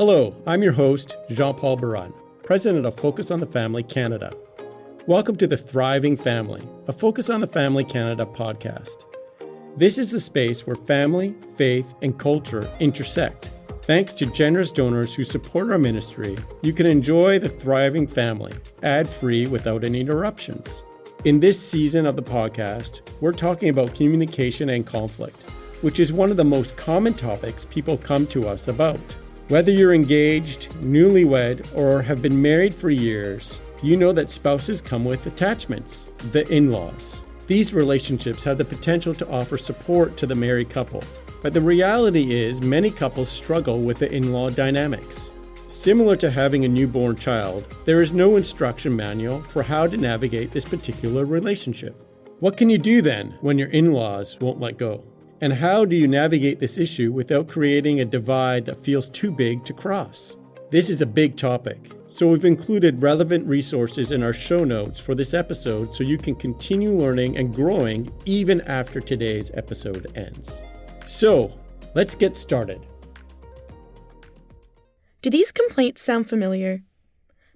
Hello, I'm your host, Jean-Paul Baran, President of Focus on the Family Canada. Welcome to the Thriving Family, a Focus on the Family Canada podcast. This is the space where family, faith, and culture intersect. Thanks to generous donors who support our ministry, you can enjoy the Thriving Family, ad-free without any interruptions. In this season of the podcast, we're talking about communication and conflict, which is one of the most common topics people come to us about. Whether you're engaged, newlywed, or have been married for years, you know that spouses come with attachments, the in-laws. These relationships have the potential to offer support to the married couple, but the reality is many couples struggle with the in-law dynamics. Similar to having a newborn child, there is no instruction manual for how to navigate this particular relationship. What can you do then when your in-laws won't let go? And how do you navigate this issue without creating a divide that feels too big to cross? This is a big topic, so we've included relevant resources in our show notes for this episode so you can continue learning and growing even after today's episode ends. So, let's get started. Do these complaints sound familiar?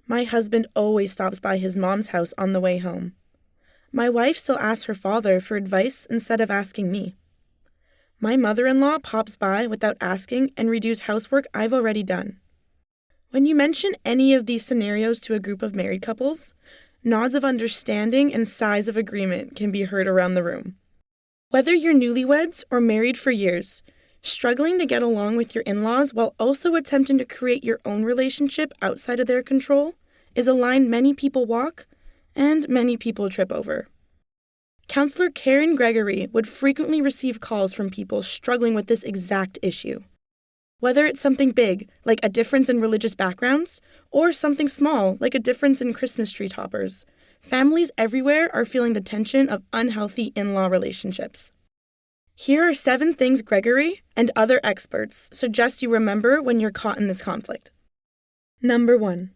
My husband always stops by his mom's house on the way home. My wife still asks her father for advice instead of asking me. My mother-in-law pops by without asking and redos housework I've already done. When you mention any of these scenarios to a group of married couples, nods of understanding and sighs of agreement can be heard around the room. Whether you're newlyweds or married for years, struggling to get along with your in-laws while also attempting to create your own relationship outside of their control is a line many people walk and many people trip over. Counselor Karen Gregory would frequently receive calls from people struggling with this exact issue. Whether it's something big, like a difference in religious backgrounds, or something small, like a difference in Christmas tree toppers, families everywhere are feeling the tension of unhealthy in-law relationships. Here are 7 things Gregory and other experts suggest you remember when you're caught in this conflict. Number 1.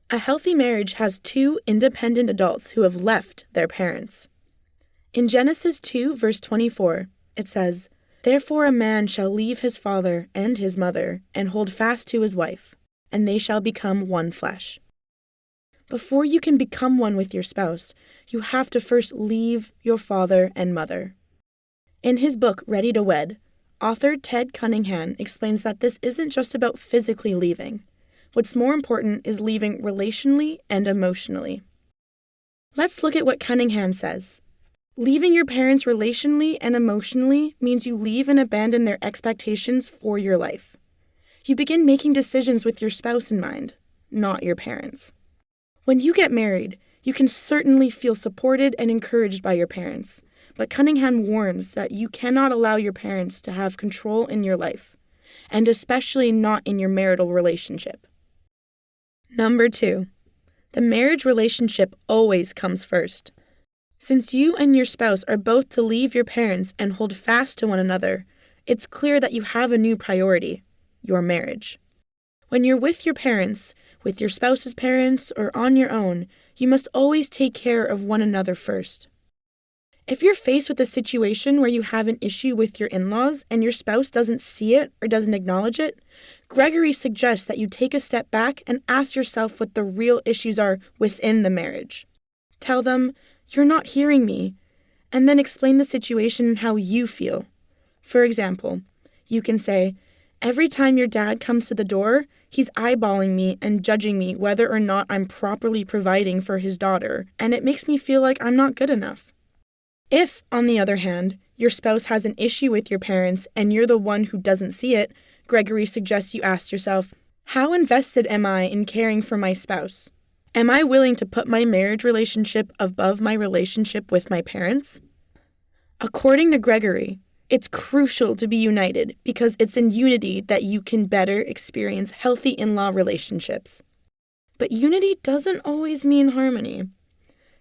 A healthy marriage has 2 independent adults who have left their parents. In Genesis 2, verse 24, it says, "Therefore a man shall leave his father and his mother, and hold fast to his wife, and they shall become one flesh." Before you can become one with your spouse, you have to first leave your father and mother. In his book, Ready to Wed, author Ted Cunningham explains that this isn't just about physically leaving. What's more important is leaving relationally and emotionally. Let's look at what Cunningham says. Leaving your parents relationally and emotionally means you leave and abandon their expectations for your life. You begin making decisions with your spouse in mind, not your parents. When you get married, you can certainly feel supported and encouraged by your parents, but Cunningham warns that you cannot allow your parents to have control in your life, and especially not in your marital relationship. Number 2, the marriage relationship always comes first. Since you and your spouse are both to leave your parents and hold fast to one another, it's clear that you have a new priority, your marriage. When you're with your parents, with your spouse's parents, or on your own, you must always take care of one another first. If you're faced with a situation where you have an issue with your in-laws and your spouse doesn't see it or doesn't acknowledge it, Gregory suggests that you take a step back and ask yourself what the real issues are within the marriage. Tell them, "You're not hearing me," and then explain the situation and how you feel. For example, you can say, "Every time your dad comes to the door, he's eyeballing me and judging me whether or not I'm properly providing for his daughter, and it makes me feel like I'm not good enough." If, on the other hand, your spouse has an issue with your parents and you're the one who doesn't see it, Gregory suggests you ask yourself, "How invested am I in caring for my spouse? Am I willing to put my marriage relationship above my relationship with my parents?" According to Gregory, it's crucial to be united because it's in unity that you can better experience healthy in-law relationships. But unity doesn't always mean harmony.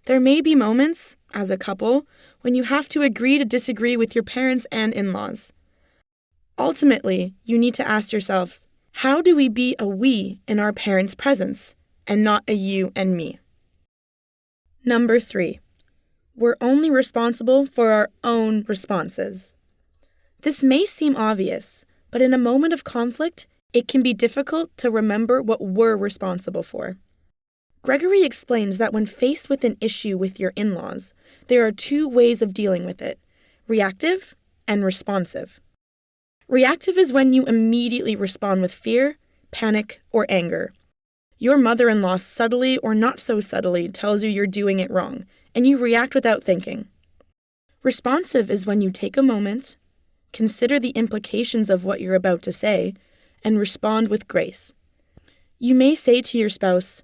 There may be moments, as a couple, when you have to agree to disagree with your parents and in-laws. Ultimately, you need to ask yourselves, how do we be a we in our parents' presence, and not a you and me? Number 3, we're only responsible for our own responses. This may seem obvious, but in a moment of conflict, It can be difficult to remember what we're responsible for. Gregory explains that when faced with an issue with your in-laws, there are two ways of dealing with it: reactive and responsive. Reactive is when you immediately respond with fear, panic, or anger. Your mother-in-law subtly or not so subtly tells you you're doing it wrong, and you react without thinking. Responsive is when you take a moment, consider the implications of what you're about to say, and respond with grace. You may say to your spouse,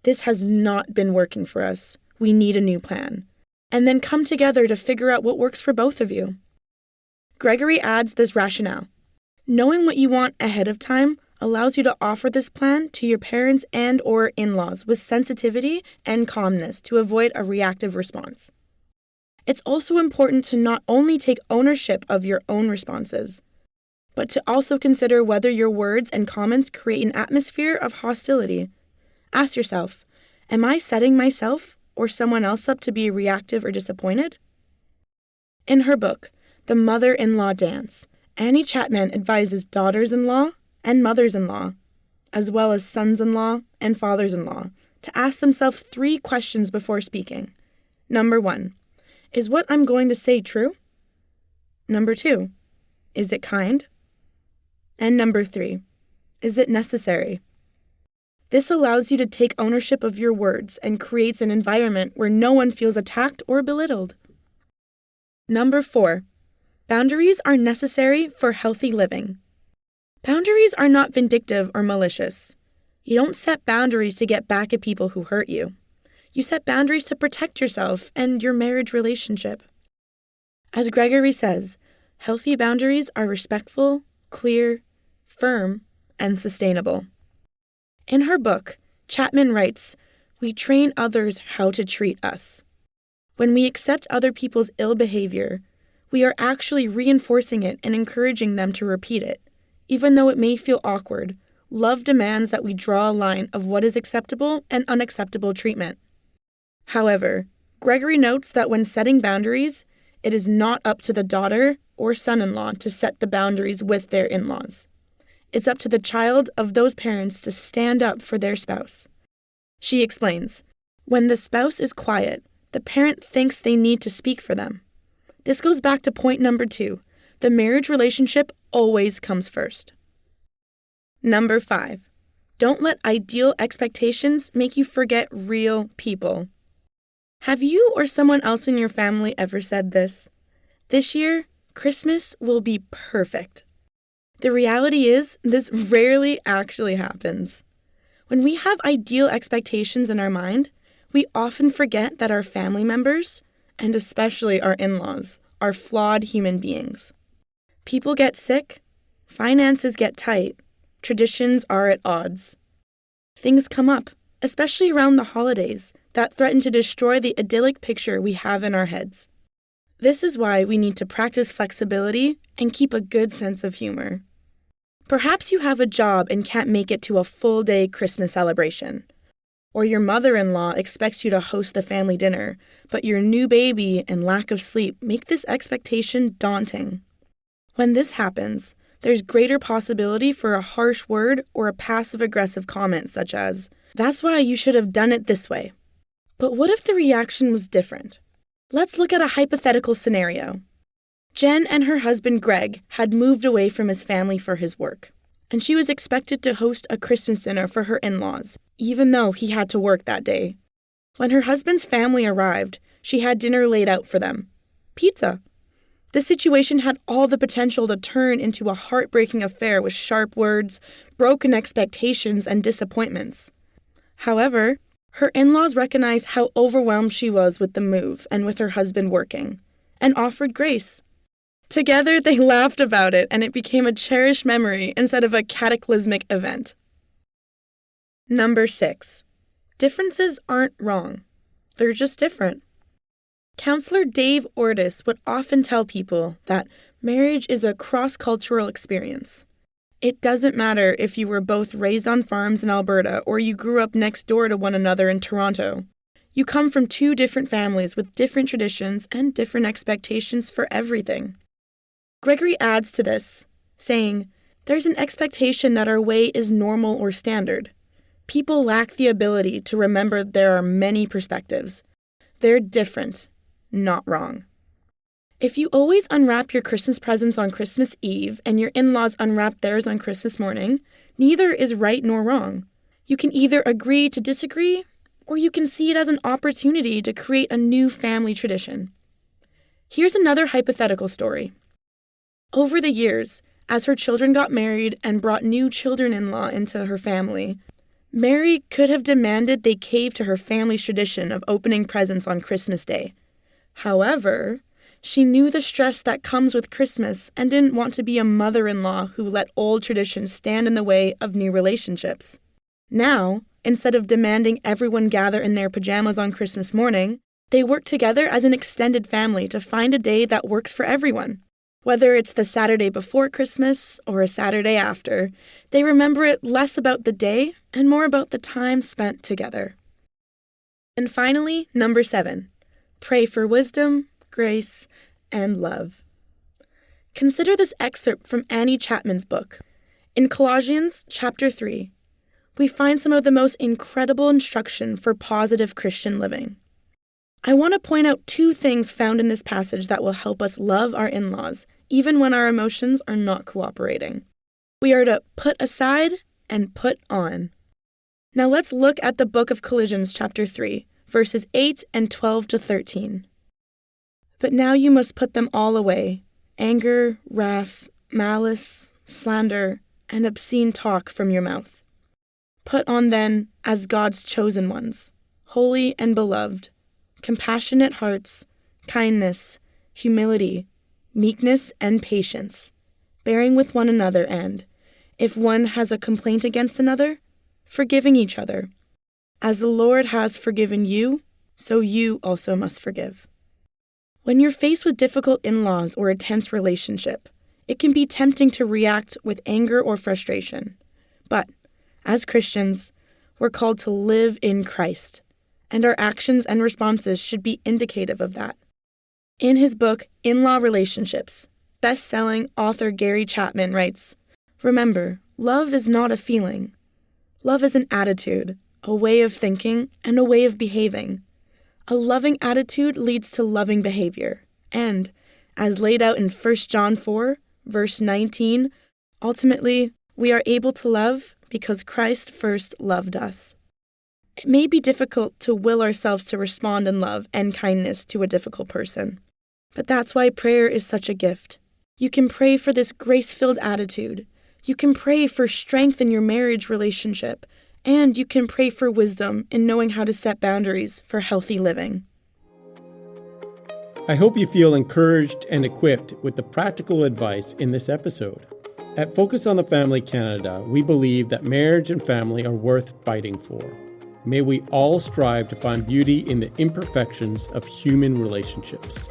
"This has not been working for us. We need a new plan," and then come together to figure out what works for both of you. Gregory adds this rationale. Knowing what you want ahead of time allows you to offer this plan to your parents and/or in-laws with sensitivity and calmness to avoid a reactive response. It's also important to not only take ownership of your own responses, but to also consider whether your words and comments create an atmosphere of hostility. Ask yourself, am I setting myself or someone else up to be reactive or disappointed? In her book, The Mother-in-Law Dance, Annie Chapman advises daughters-in-law and mothers-in-law, as well as sons-in-law and fathers-in-law, to ask themselves 3 questions before speaking. Number 1, is what I'm going to say true? Number 2, is it kind? And number 3, is it necessary? This allows you to take ownership of your words and creates an environment where no one feels attacked or belittled. Number 4, boundaries are necessary for healthy living. Boundaries are not vindictive or malicious. You don't set boundaries to get back at people who hurt you. You set boundaries to protect yourself and your marriage relationship. As Gregory says, healthy boundaries are respectful, clear, firm, and sustainable. In her book, Chapman writes, "We train others how to treat us." When we accept other people's ill behavior, we are actually reinforcing it and encouraging them to repeat it. Even though it may feel awkward, love demands that we draw a line of what is acceptable and unacceptable treatment. However, Gregory notes that when setting boundaries, it is not up to the daughter or son-in-law to set the boundaries with their in-laws. It's up to the child of those parents to stand up for their spouse. She explains, when the spouse is quiet, the parent thinks they need to speak for them. This goes back to point number 2. The marriage relationship always comes first. Number 5, don't let ideal expectations make you forget real people. Have you or someone else in your family ever said this? This year, Christmas will be perfect. The reality is, this rarely actually happens. When we have ideal expectations in our mind, we often forget that our family members, and especially our in-laws, are flawed human beings. People get sick, finances get tight, traditions are at odds. Things come up, especially around the holidays, that threaten to destroy the idyllic picture we have in our heads. This is why we need to practice flexibility and keep a good sense of humor. Perhaps you have a job and can't make it to a full-day Christmas celebration. Or your mother-in-law expects you to host the family dinner, but your new baby and lack of sleep make this expectation daunting. When this happens, there's greater possibility for a harsh word or a passive-aggressive comment such as, "That's why you should have done it this way." But what if the reaction was different? Let's look at a hypothetical scenario. Jen and her husband Greg had moved away from his family for his work, and she was expected to host a Christmas dinner for her in-laws, even though he had to work that day. When her husband's family arrived, she had dinner laid out for them. Pizza. The situation had all the potential to turn into a heartbreaking affair with sharp words, broken expectations, and disappointments. However, her in-laws recognized how overwhelmed she was with the move and with her husband working, and offered grace. Together, they laughed about it, and it became a cherished memory instead of a cataclysmic event. Number 6. Differences aren't wrong. They're just different. Counselor Dave Ortis would often tell people that marriage is a cross-cultural experience. It doesn't matter if you were both raised on farms in Alberta or you grew up next door to one another in Toronto. You come from 2 different families with different traditions and different expectations for everything. Gregory adds to this, saying, There's an expectation that our way is normal or standard. People lack the ability to remember there are many perspectives. They're different, not wrong. If you always unwrap your Christmas presents on Christmas Eve and your in-laws unwrap theirs on Christmas morning, neither is right nor wrong. You can either agree to disagree, or you can see it as an opportunity to create a new family tradition. Here's another hypothetical story. Over the years, as her children got married and brought new children-in-law into her family, Mary could have demanded they cave to her family's tradition of opening presents on Christmas Day. However, she knew the stress that comes with Christmas and didn't want to be a mother-in-law who let old traditions stand in the way of new relationships. Now, instead of demanding everyone gather in their pajamas on Christmas morning, they work together as an extended family to find a day that works for everyone. Whether it's the Saturday before Christmas or a Saturday after, they remember it less about the day and more about the time spent together. And finally, number 7, pray for wisdom, grace, and love. Consider this excerpt from Annie Chapman's book. In Colossians chapter 3, we find some of the most incredible instruction for positive Christian living. I want to point out 2 things found in this passage that will help us love our in-laws, even when our emotions are not cooperating. We are to put aside and put on. Now let's look at the book of Colossians chapter 3, verses 8 and 12 to 13. But now you must put them all away: anger, wrath, malice, slander, and obscene talk from your mouth. Put on then, as God's chosen ones, holy and beloved, compassionate hearts, kindness, humility, meekness, and patience, bearing with one another and, if one has a complaint against another, forgiving each other. As the Lord has forgiven you, so you also must forgive. When you're faced with difficult in-laws or a tense relationship, it can be tempting to react with anger or frustration. But, as Christians, we're called to live in Christ, and our actions and responses should be indicative of that. In his book, In-Law Relationships, best-selling author Gary Chapman writes, "Remember, love is not a feeling. Love is an attitude, a way of thinking, and a way of behaving. A loving attitude leads to loving behavior, and, as laid out in 1 John 4, verse 19, ultimately, we are able to love because Christ first loved us." It may be difficult to will ourselves to respond in love and kindness to a difficult person, but that's why prayer is such a gift. You can pray for this grace-filled attitude. You can pray for strength in your marriage relationship, and you can pray for wisdom in knowing how to set boundaries for healthy living. I hope you feel encouraged and equipped with the practical advice in this episode. At Focus on the Family Canada, we believe that marriage and family are worth fighting for. May we all strive to find beauty in the imperfections of human relationships.